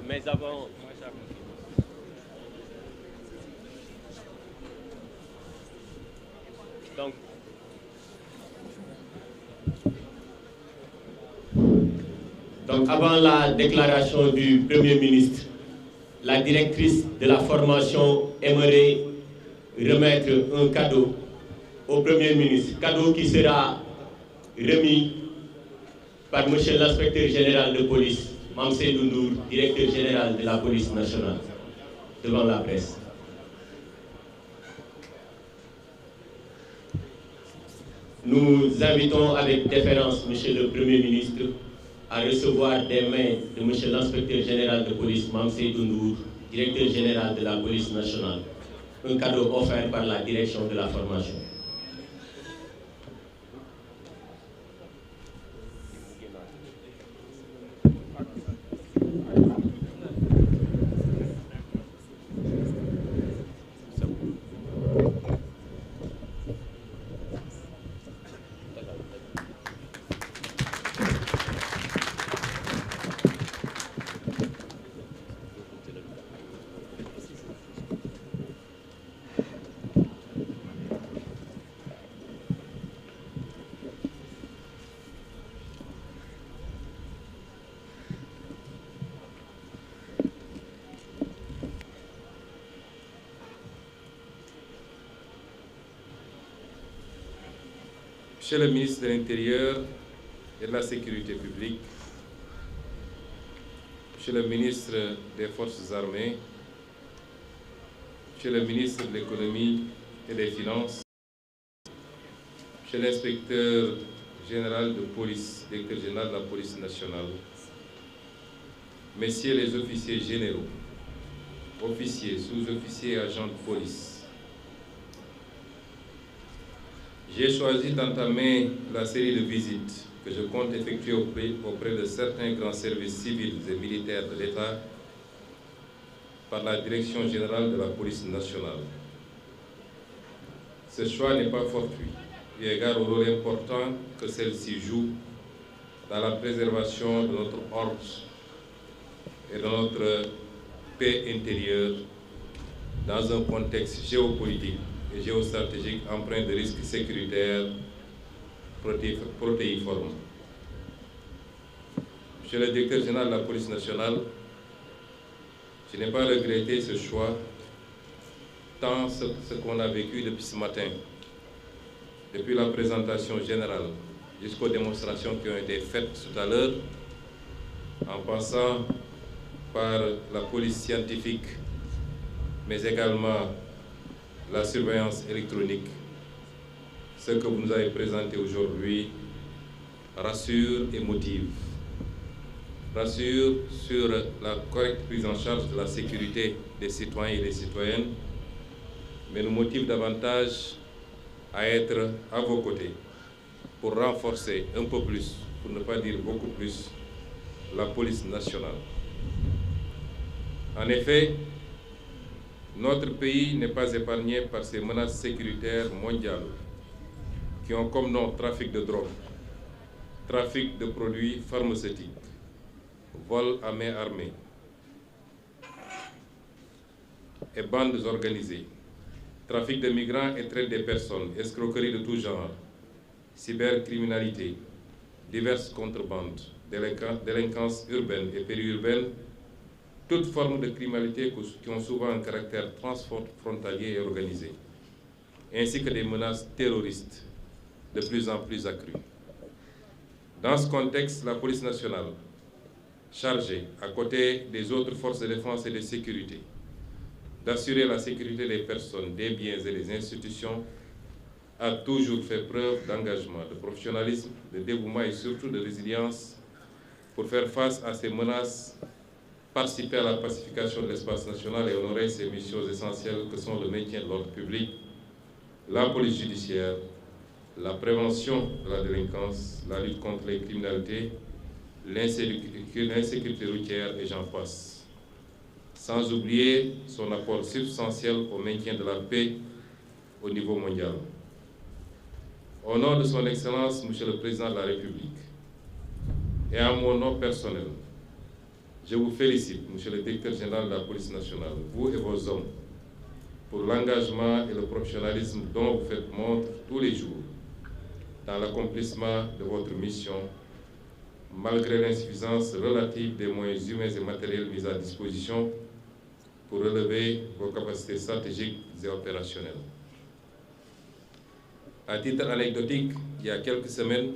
Mais avant... Donc, avant la déclaration du Premier ministre, la directrice de la formation aimerait remettre un cadeau au Premier ministre, cadeau qui sera remis par M. l'inspecteur général de police, Mame Seydou Ndour, directeur général de la police nationale, devant la presse. Nous invitons avec déférence M. le Premier ministre à recevoir des mains de M. l'inspecteur général de police, Mame Seydou Ndour, directeur général de la police nationale, un cadeau offert par la direction de la formation. Monsieur le ministre de l'Intérieur et de la Sécurité publique, Monsieur le ministre des Forces armées, Monsieur le ministre de l'Économie et des Finances, Monsieur l'inspecteur général de police, directeur général de la police nationale, Messieurs les officiers généraux, officiers, sous-officiers et agents de police, j'ai choisi d'entamer la série de visites que je compte effectuer auprès de certains grands services civils et militaires de l'État par la Direction générale de la police nationale. Ce choix n'est pas fortuit, eu égard au rôle important que celle-ci joue dans la préservation de notre ordre et de notre paix intérieure dans un contexte géopolitique et géostratégique empreint de risques sécuritaires protéiformes. Monsieur le directeur général de la police nationale, je n'ai pas regretté ce choix, tant ce qu'on a vécu depuis ce matin, depuis la présentation générale jusqu'aux démonstrations qui ont été faites tout à l'heure, en passant par la police scientifique, mais également la surveillance électronique. Ce que vous nous avez présenté aujourd'hui rassure et motive. Rassure sur la correcte prise en charge de la sécurité des citoyens et des citoyennes, mais nous motive davantage à être à vos côtés pour renforcer un peu plus, pour ne pas dire beaucoup plus, la police nationale. En effet, notre pays n'est pas épargné par ces menaces sécuritaires mondiales qui ont comme nom trafic de drogue, trafic de produits pharmaceutiques, vol à main armée et bandes organisées, trafic de migrants et traite des personnes, escroquerie de tout genre, cybercriminalité, diverses contrebandes, délinquance urbaine et périurbaine, toutes formes de criminalité qui ont souvent un caractère transfrontalier et organisé, ainsi que des menaces terroristes de plus en plus accrues. Dans ce contexte, la police nationale, chargée, à côté des autres forces de défense et de sécurité, d'assurer la sécurité des personnes, des biens et des institutions, a toujours fait preuve d'engagement, de professionnalisme, de dévouement et surtout de résilience pour faire face à ces menaces, participer à la pacification de l'espace national et honorer ces missions essentielles que sont le maintien de l'ordre public, la police judiciaire, la prévention de la délinquance, la lutte contre les criminalités, l'insécurité routière et j'en passe. Sans oublier son apport substantiel au maintien de la paix au niveau mondial. Au nom de son Excellence, Monsieur le Président de la République, et à mon nom personnel, je vous félicite, Monsieur le Directeur général de la police nationale, vous et vos hommes, pour l'engagement et le professionnalisme dont vous faites montre tous les jours dans l'accomplissement de votre mission, malgré l'insuffisance relative des moyens humains et matériels mis à disposition pour relever vos capacités stratégiques et opérationnelles. À titre anecdotique, il y a quelques semaines,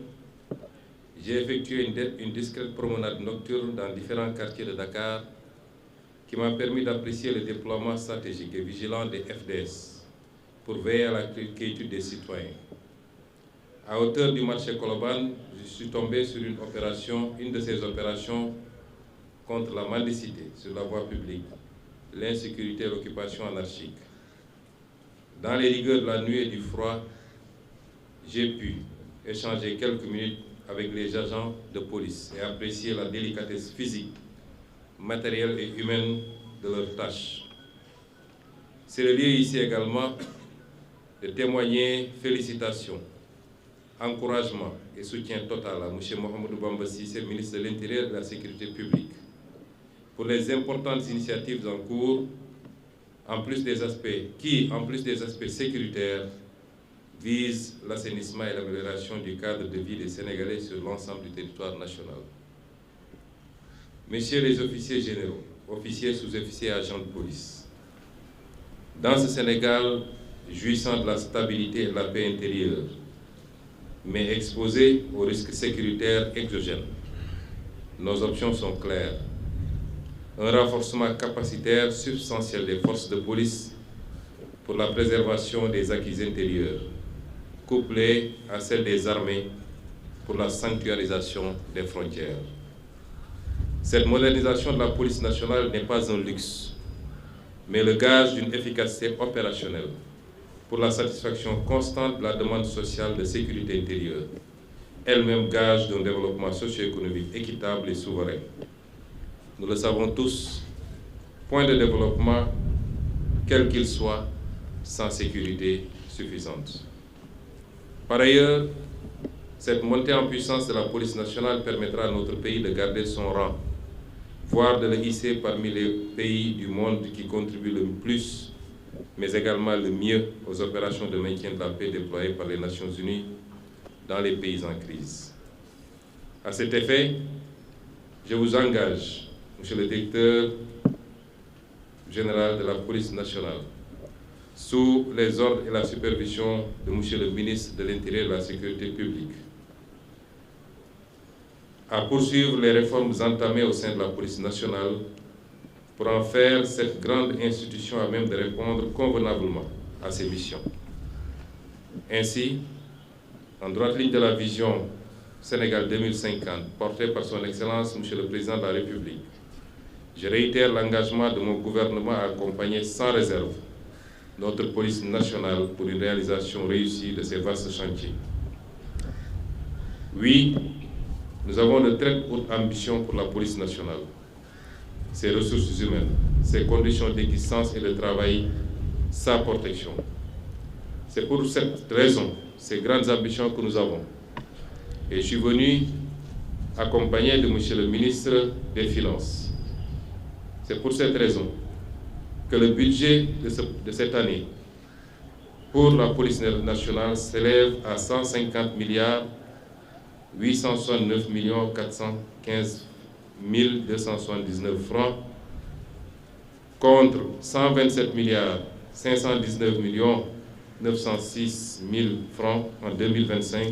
j'ai effectué une discrète promenade nocturne dans différents quartiers de Dakar qui m'a permis d'apprécier le déploiement stratégique et vigilant des FDS pour veiller à la quiétude des citoyens. À hauteur du marché Colobane, je suis tombé sur une de ces opérations contre la mendicité sur la voie publique, l'insécurité et l'occupation anarchique. Dans les rigueurs de la nuit et du froid, j'ai pu échanger quelques minutes avec les agents de police et apprécier la délicatesse physique, matérielle et humaine de leurs tâches. C'est le lieu ici également de témoigner félicitations, encouragement et soutien total à M. Mohamedou Bamba Cissé, ministre de l'Intérieur et de la Sécurité publique, pour les importantes initiatives en cours, en plus des aspects sécuritaires, vise l'assainissement et l'amélioration du cadre de vie des Sénégalais sur l'ensemble du territoire national. Messieurs les officiers généraux, officiers, sous-officiers et agents de police, dans ce Sénégal jouissant de la stabilité et de la paix intérieure, mais exposé aux risques sécuritaires exogènes, nos options sont claires. Un renforcement capacitaire substantiel des forces de police pour la préservation des acquis intérieurs, couplé à celle des armées pour la sanctuarisation des frontières. Cette modernisation de la police nationale n'est pas un luxe, mais le gage d'une efficacité opérationnelle pour la satisfaction constante de la demande sociale de sécurité intérieure, elle-même gage d'un développement socio-économique équitable et souverain. Nous le savons tous, point de développement, quel qu'il soit, sans sécurité suffisante. Par ailleurs, cette montée en puissance de la police nationale permettra à notre pays de garder son rang, voire de le hisser parmi les pays du monde qui contribuent le plus, mais également le mieux aux opérations de maintien de la paix déployées par les Nations Unies dans les pays en crise. À cet effet, je vous engage, Monsieur le Directeur général de la police nationale, sous les ordres et la supervision de Monsieur le ministre de l'Intérieur et de la Sécurité publique, à poursuivre les réformes entamées au sein de la police nationale pour en faire cette grande institution à même de répondre convenablement à ses missions. Ainsi, en droite ligne de la vision Sénégal 2050, portée par son Excellence Monsieur le Président de la République, je réitère l'engagement de mon gouvernement à accompagner sans réserve notre police nationale pour une réalisation réussie de ces vastes chantiers. Oui, nous avons de très hautes ambitions pour la police nationale, ses ressources humaines, ses conditions d'existence et de travail, sa protection. C'est pour cette raison, ces grandes ambitions que nous avons. Et je suis venu accompagné de Monsieur le ministre des Finances. C'est pour cette raison que le budget de cette année pour la police nationale s'élève à 150 milliards 869 415 279 francs contre 127 milliards 519 906 000 francs en 2025,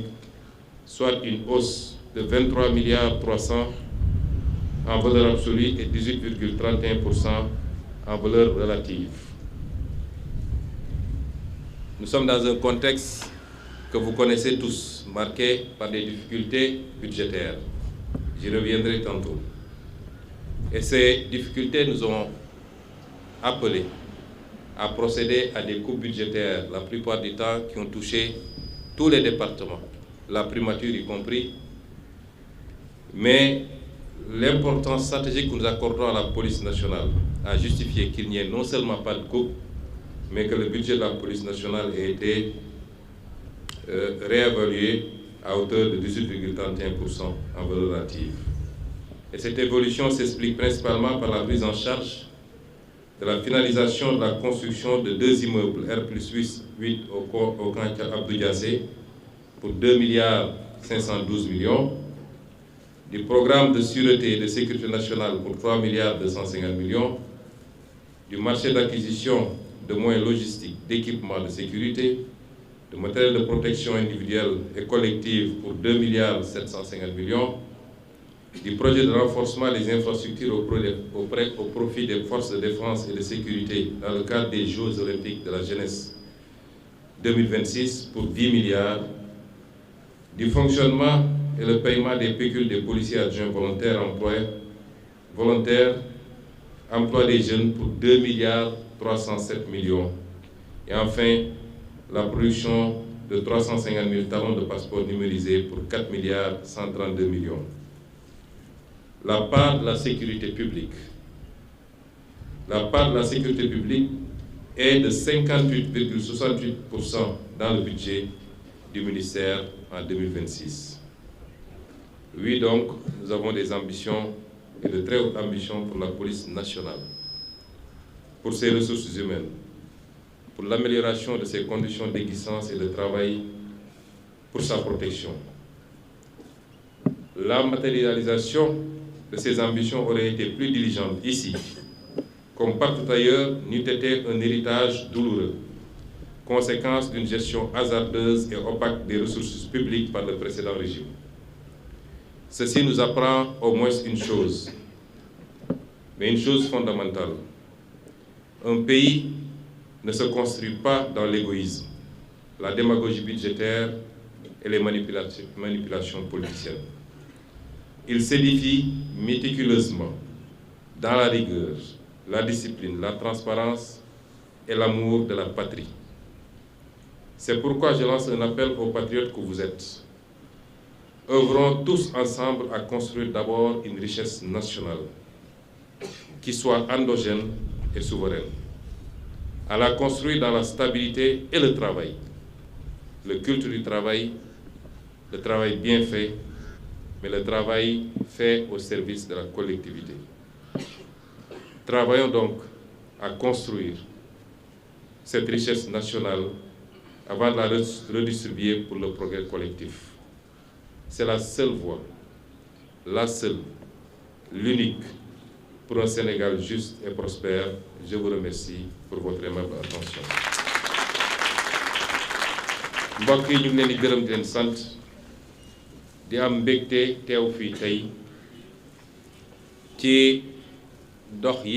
soit une hausse de 23 milliards 300 en valeur absolue et 18,31% en valeur relative. Nous sommes dans un contexte que vous connaissez tous, marqué par des difficultés budgétaires. J'y reviendrai tantôt. Et ces difficultés nous ont appelés à procéder à des coupes budgétaires, la plupart du temps qui ont touché tous les départements, la primature y compris. Mais l'importance stratégique que nous accordons à la police nationale a justifié qu'il n'y ait non seulement pas de coupe, mais que le budget de la police nationale ait été réévalué à hauteur de 18,31% en valeur relative. Et cette évolution s'explique principalement par la prise en charge de la finalisation de la construction de 2 immeubles R+8 au camp Abdou Diassé pour 2,512 milliards, du programme de sûreté et de sécurité nationale pour 3,250 milliards, du marché d'acquisition de moyens logistiques, d'équipements de sécurité, de matériel de protection individuelle et collective pour 2,750 milliards, du projet de renforcement des infrastructures au profit des forces de défense et de sécurité dans le cadre des Jeux olympiques de la jeunesse 2026 pour 10 milliards, du fonctionnement et le paiement des pécules des policiers adjoints volontaires emploi des jeunes pour 2,307 millions, et enfin la production de 350 000 talons de passeport numérisés pour 4,132 millions. La part de la sécurité publique. La part de la sécurité publique est de 58,68% dans le budget du ministère en 2026. Oui, donc, nous avons des ambitions et de très hautes ambitions pour la police nationale, pour ses ressources humaines, pour l'amélioration de ses conditions d'existence et de travail, pour sa protection. La matérialisation de ces ambitions aurait été plus diligente ici, comme partout ailleurs, n'eût été un héritage douloureux, conséquence d'une gestion hasardeuse et opaque des ressources publiques par le précédent régime. Ceci nous apprend au moins une chose, mais une chose fondamentale. Un pays ne se construit pas dans l'égoïsme, la démagogie budgétaire et les manipulations politiciennes. Il s'édifie méticuleusement dans la rigueur, la discipline, la transparence et l'amour de la patrie. C'est pourquoi je lance un appel aux patriotes que vous êtes. Œuvrons tous ensemble à construire d'abord une richesse nationale qui soit endogène et souveraine. À la construire dans la stabilité et le travail. Le culte du travail, le travail bien fait, mais le travail fait au service de la collectivité. Travaillons donc à construire cette richesse nationale avant de la redistribuer pour le progrès collectif. C'est la seule voie, la seule, l'unique, pour un Sénégal juste et prospère. Je vous remercie pour votre aimable attention. mbokk yi ñu ngi leen di gërëm di leen sant di am mbégte teew fii tey ci dox yi